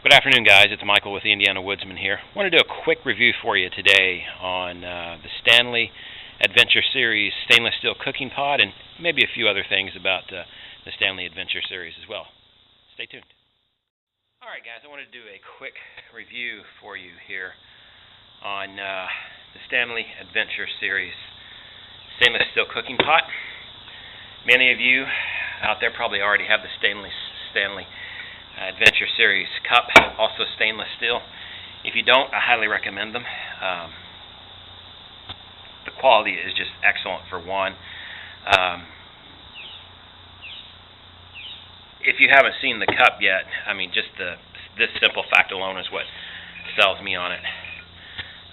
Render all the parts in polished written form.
Good afternoon, guys. It's Michael with the Indiana Woodsman here. I want to do a quick review for you today on the Stanley Adventure Series stainless steel cooking pot and maybe a few other things about the Stanley Adventure Series as well. Stay tuned. All right, guys, I want to do a quick review for you here on the Stanley Adventure Series stainless steel cooking pot. Many of you out there probably already have the Stanley Adventure Series cup, also stainless steel. If you don't, I highly recommend them. The quality is just excellent for one. If you haven't seen the cup yet, I mean, just this simple fact alone is what sells me on it.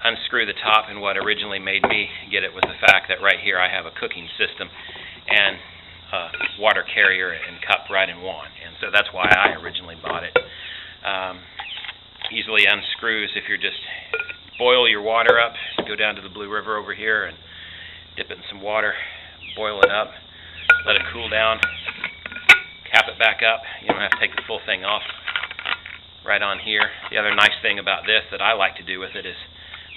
Unscrew the top, and what originally made me get it was the fact that right here I have a cooking system and water carrier and cup right in one, and so that's why I originally bought it. Easily unscrews if you're just boil your water up. Go down to the Blue River over here and dip it in some water, boil it up, let it cool down, cap it back up. You don't have to take the full thing off. Right on here. The other nice thing about this that I like to do with it is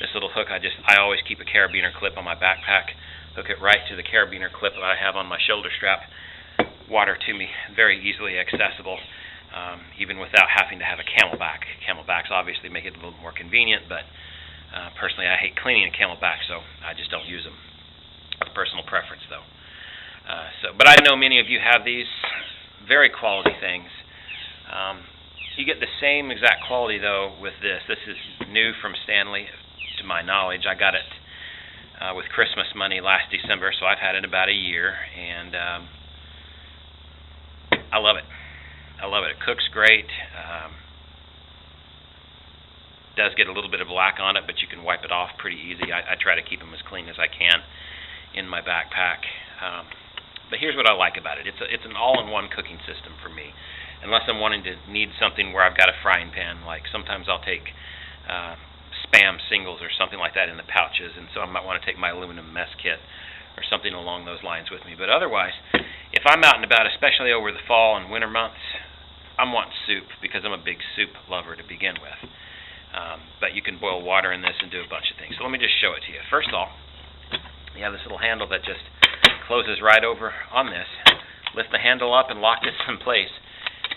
this little hook. I always keep a carabiner clip on my backpack. Hook it right to the carabiner clip that I have on my shoulder strap. Water to me, very easily accessible, even without having to have a camelback. Camelbacks obviously make it a little more convenient, but personally I hate cleaning a camelback, so I just don't use them. It's personal preference, though. But I know many of you have these. Very quality things. You get the same exact quality, though, with this. This is new from Stanley, to my knowledge. I got it with Christmas money last December, so I've had it about a year, and I love it. I love it. It cooks great. Does get a little bit of black on it, but you can wipe it off pretty easy. I try to keep them as clean as I can in my backpack. But here's what I like about it. It's an all-in-one cooking system for me. Unless I'm wanting to need something where I've got a frying pan, like sometimes I'll take Spam singles or something like that in the pouches, and so I might want to take my aluminum mess kit or something along those lines with me. But otherwise, if I'm out and about, especially over the fall and winter months, I'm wanting soup because I'm a big soup lover to begin with. But you can boil water in this and do a bunch of things. So let me just show it to you. First of all, you have this little handle that just closes right over on this. Lift the handle up and lock this in place.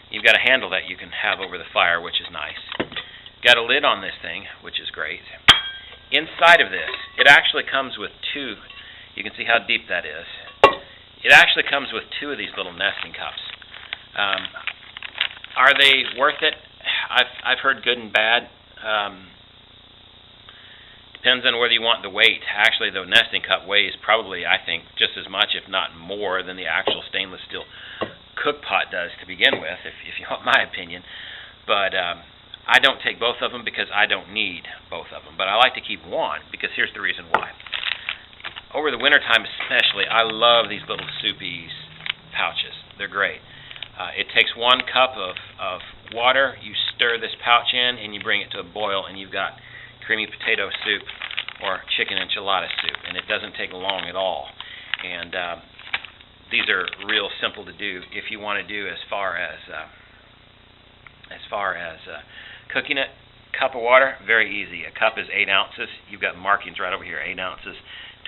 You've got a handle that you can have over the fire, which is nice. Got a lid on this thing, which is great. Inside of this, it actually comes with two. You can see how deep that is. It actually comes with two of these little nesting cups. Are they worth it? I've heard good and bad. Depends on whether you want the weight. Actually, the nesting cup weighs probably, I think, just as much, if not more, than the actual stainless steel cook pot does to begin with, if you want my opinion. But I don't take both of them because I don't need both of them. But I like to keep one because here's the reason why. Over the wintertime especially, I love these little soupy pouches. They're great. It takes 1 cup of water. You stir this pouch in and you bring it to a boil, and you've got creamy potato soup or chicken enchilada soup. And it doesn't take long at all. And these are real simple to do if you want to do as far as cooking it. Cup of water, very easy. A cup is 8 ounces. You've got markings right over here, 8 ounces,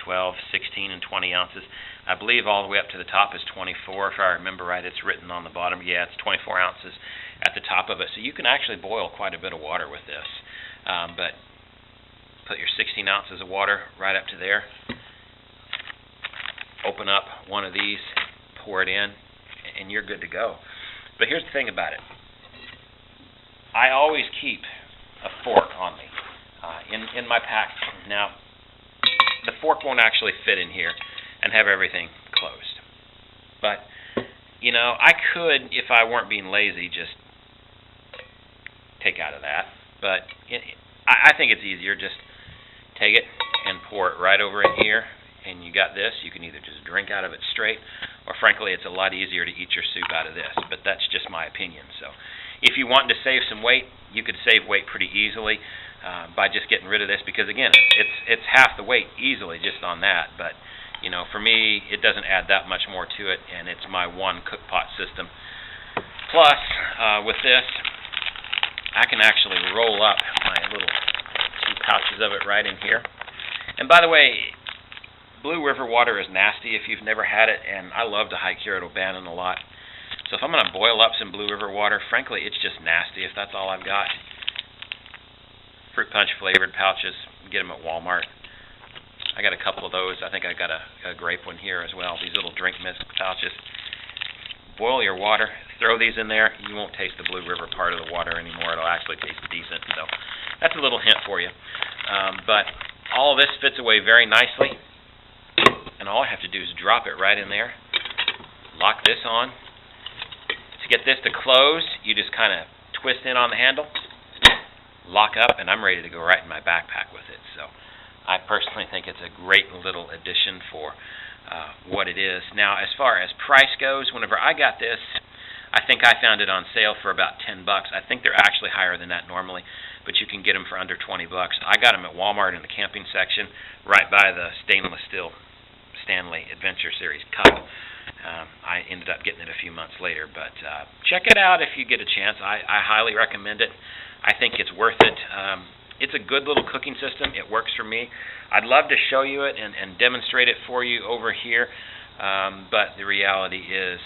12, 16, and 20 ounces. I believe all the way up to the top is 24, if I remember right. It's written on the bottom. Yeah, it's 24 ounces at the top of it. So you can actually boil quite a bit of water with this. But put your 16 ounces of water right up to there. Open up one of these, pour it in, and you're good to go. But here's the thing about it. I always keep a fork on me in my pack. Now, the fork won't actually fit in here and have everything closed. But, you know, I could, if I weren't being lazy, just take out of that. But I think it's easier. Just take it and pour it right over in here, and you got this. You can either just drink out of it straight, or frankly, it's a lot easier to eat your soup out of this. But that's just my opinion. So if you want to save some weight, you could save weight pretty easily by just getting rid of this, because again, it's half the weight easily just on that. But you know, for me, it doesn't add that much more to it, and it's my one cook pot system. Plus, with this, I can actually roll up my little 2 pouches of it right in here. And by the way, Blue River water is nasty if you've never had it, and I love to hike here at O'Bannon a lot. So if I'm going to boil up some Blue River water, frankly, it's just nasty if that's all I've got. Fruit punch flavored pouches, get them at Walmart. I got a couple of those. I think I got a grape one here as well, these little drink mist pouches. Boil your water, throw these in there. You won't taste the Blue River part of the water anymore. It'll actually taste decent. So that's a little hint for you. But all of this fits away very nicely. And all I have to do is drop it right in there. Lock this on. To get this to close, you just kind of twist in on the handle, lock up, and I'm ready to go right in my backpack with it. So I personally think it's a great little addition for what it is. Now, as far as price goes, whenever I got this, I think I found it on sale for about $10. I think they're actually higher than that normally, but you can get them for under $20. I got them at Walmart in the camping section, right by the stainless steel Stanley Adventure Series cup. I ended up getting it a few months later, but check it out if you get a chance. I highly recommend it. I think it's worth it. It's a good little cooking system. It works for me. I'd love to show you it and demonstrate it for you over here, but the reality is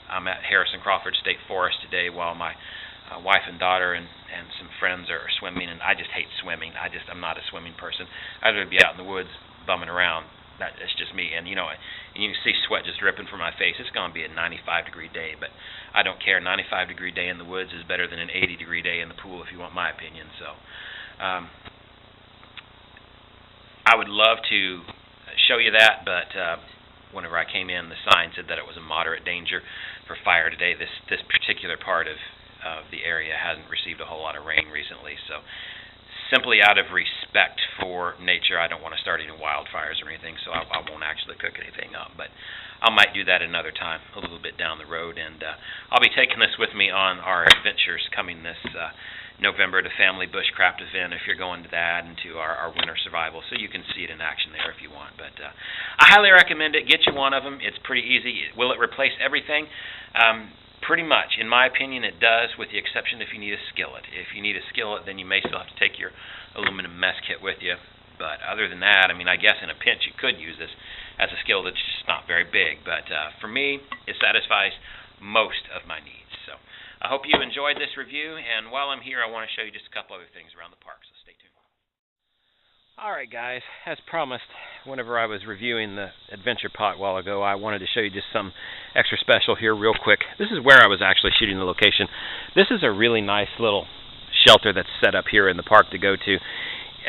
I'm at Harrison-Crawford State Forest today while my wife and daughter and some friends are swimming, and I just hate swimming. I'm not a swimming person. I'd rather be out in the woods bumming around. It's just me, and you can see sweat just dripping from my face. It's going to be a 95-degree day, but I don't care. 95-degree day in the woods is better than an 80-degree day in the pool, if you want my opinion. So I would love to show you that, but whenever I came in, the sign said that it was a moderate danger for fire today. This particular part of the area hasn't received a whole lot of rain recently, so simply out of respect for nature, I don't want to start any wildfires or anything, so I won't actually cook anything up. But I might do that another time, a little bit down the road. And I'll be taking this with me on our adventures coming this November, the Family Bushcraft event, if you're going to that, and to our winter survival, so you can see it in action there if you want. But I highly recommend it. Get you one of them. It's pretty easy. Will it replace everything? Pretty much. In my opinion, it does, with the exception if you need a skillet. If you need a skillet, then you may still have to take your aluminum mess kit with you. But other than that, I guess in a pinch you could use this as a skillet. It's just not very big. But for me, it satisfies most of my needs. So I hope you enjoyed this review. And while I'm here, I want to show you just a couple other things around the park, so stay tuned. Alright guys, as promised, whenever I was reviewing the adventure pot a while ago, I wanted to show you just some extra special here real quick. This is where I was actually shooting the location. This is a really nice little shelter that's set up here in the park to go to.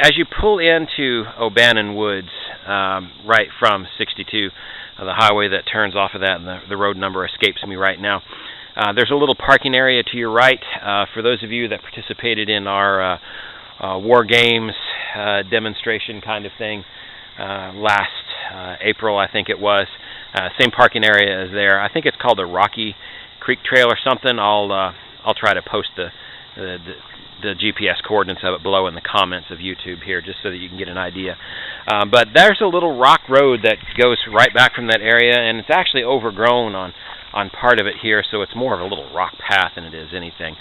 As you pull into O'Bannon Woods, right from 62, the highway that turns off of that, and the road number escapes me right now, there's a little parking area to your right. For those of you that participated in our War Games demonstration kind of thing last April, I think it was. Same parking area as there. I think it's called the Rocky Creek Trail or something. I'll try to post the GPS coordinates of it below in the comments of YouTube here, just so that you can get an idea. But there's a little rock road that goes right back from that area, and it's actually overgrown on part of it here, so it's more of a little rock path than it is anything.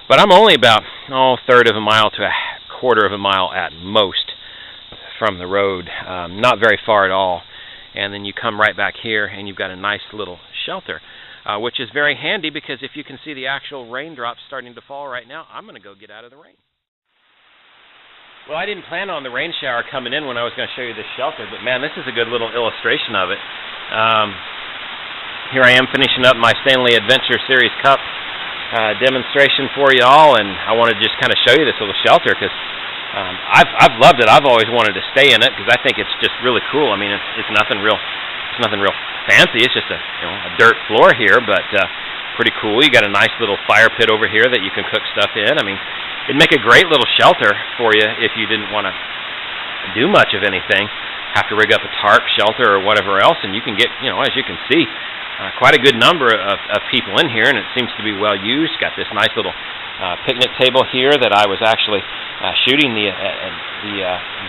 But I'm only about a third of a mile to a quarter of a mile at most from the road, not very far at all. And then you come right back here and you've got a nice little shelter, which is very handy because if you can see the actual raindrops starting to fall right now, I'm going to go get out of the rain. Well, I didn't plan on the rain shower coming in when I was going to show you this shelter, but man, this is a good little illustration of it. Here I am finishing up my Stanley Adventure Series Cup demonstration for you all, and I wanted to just kind of show you this little shelter because I've loved it. I've always wanted to stay in it because I think it's just really cool. It's nothing real fancy. It's just a dirt floor here, but pretty cool. You got a nice little fire pit over here that you can cook stuff in. It'd make a great little shelter for you if you didn't want to do much of anything. Have to rig up a tarp shelter or whatever else, and you can get, as you can see, quite a good number of people in here, and it seems to be well used. Got this nice little picnic table here that I was actually shooting the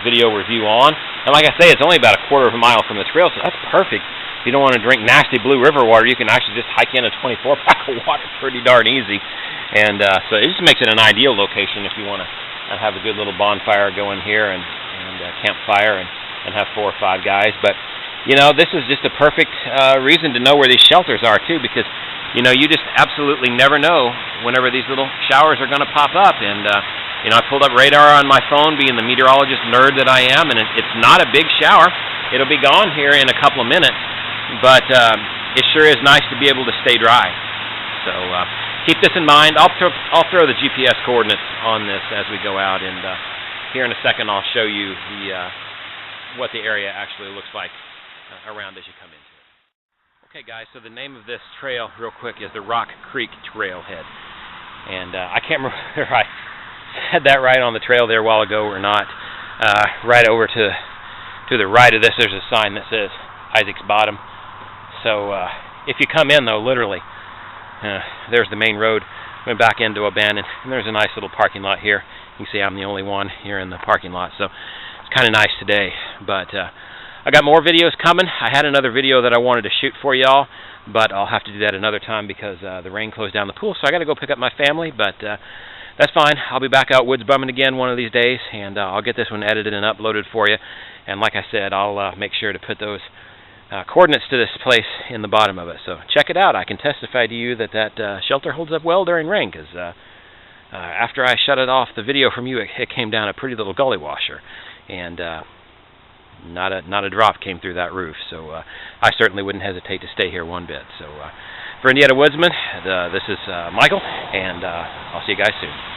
video review on. And like I say, it's only about a quarter of a mile from the trail, so that's perfect if you don't want to drink nasty Blue River water, you can actually just hike in a 24-pack of water pretty darn easy. And so it just makes it an ideal location if you want to have a good little bonfire going here and campfire and have 4 or 5 guys. But, you know, this is just a perfect reason to know where these shelters are, too, because, you know, you just absolutely never know whenever these little showers are going to pop up. And, you know, I pulled up radar on my phone, being the meteorologist nerd that I am, and it's not a big shower. It'll be gone here in a couple of minutes, but it sure is nice to be able to stay dry. So keep this in mind. I'll throw the GPS coordinates on this as we go out, and here in a second I'll show you what the area actually looks like around as you come into it. Okay, guys, so the name of this trail, real quick, is the Rock Creek Trailhead. And I can't remember if I said that right on the trail there a while ago or not. Right over to the right of this, there's a sign that says Isaac's Bottom. So if you come in, though, literally, there's the main road. Went back into abandoned, and there's a nice little parking lot here. You can see I'm the only one here in the parking lot, so it's kind of nice today. But I got more videos coming. I had another video that I wanted to shoot for y'all, but I'll have to do that another time because the rain closed down the pool, so I got to go pick up my family. But that's fine. I'll be back out woods bumming again one of these days, and I'll get this one edited and uploaded for you. And like I said, I'll make sure to put those coordinates to this place in the bottom of it. So check it out. I can testify to you that shelter holds up well during rain, because after I shut it off the video from you, it came down a pretty little gully washer, and not a drop came through that roof. So I certainly wouldn't hesitate to stay here one bit. So for Indiana Woodsman, this is Michael, and I'll see you guys soon.